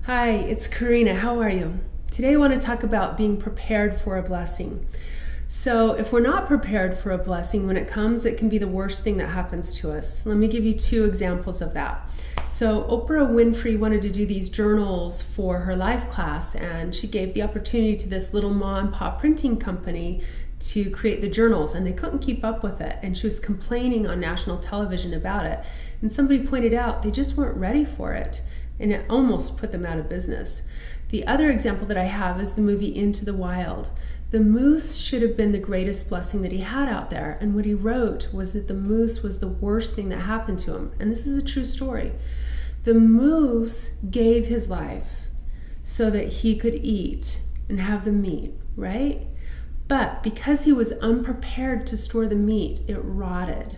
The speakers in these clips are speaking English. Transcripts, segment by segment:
Hi, it's Corena. How are you? Today I want to talk about being prepared for a blessing. So if we're not prepared for a blessing, when it comes, it can be the worst thing that happens to us. Let me give you two examples of that. So Oprah Winfrey wanted to do these journals for her live class, and she gave the opportunity to this little mom and pop printing company to create the journals, and they couldn't keep up with it, and she was complaining on national television about it. And somebody pointed out they just weren't ready for it, and it almost put them out of business. The other example that I have is the movie Into the Wild. The moose should have been the greatest blessing that he had out there, and what he wrote was that the moose was the worst thing that happened to him. And this is a true story. The moose gave his life so that he could eat and have the meat, right? But because he was unprepared to store the meat, it rotted.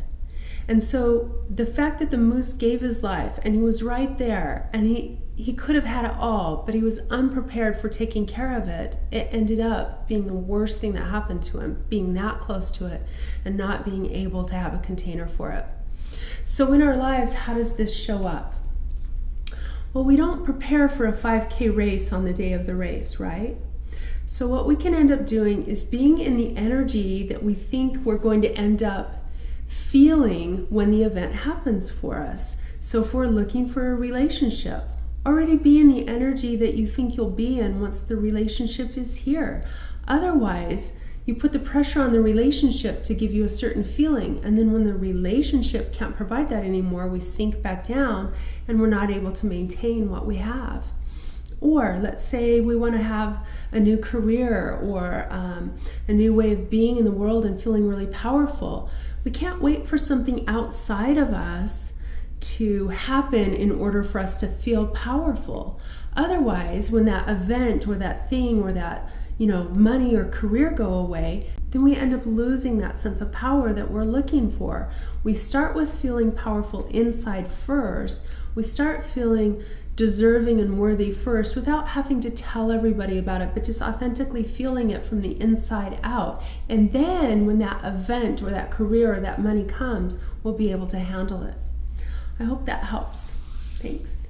And so the fact that the moose gave his life and he was right there and he could have had it all, but he was unprepared for taking care of it, it ended up being the worst thing that happened to him, being that close to it and not being able to have a container for it. So in our lives, how does this show up? Well, we don't prepare for a 5K race on the day of the race, right? So what we can end up doing is being in the energy that we think we're going to end up feeling when the event happens for us. So if we're looking for a relationship, already be in the energy that you think you'll be in once the relationship is here. Otherwise, you put the pressure on the relationship to give you a certain feeling, and then when the relationship can't provide that anymore, we sink back down and we're not able to maintain what we have. Or let's say we want to have a new career or a new way of being in the world and feeling really powerful. We can't wait for something outside of us to happen in order for us to feel powerful. Otherwise, when that event or that thing or that money or career go away, then we end up losing that sense of power that we're looking for. We start with feeling powerful inside first. We start feeling deserving and worthy first without having to tell everybody about it, but just authentically feeling it from the inside out. And then when that event or that career or that money comes, we'll be able to handle it. I hope that helps. Thanks.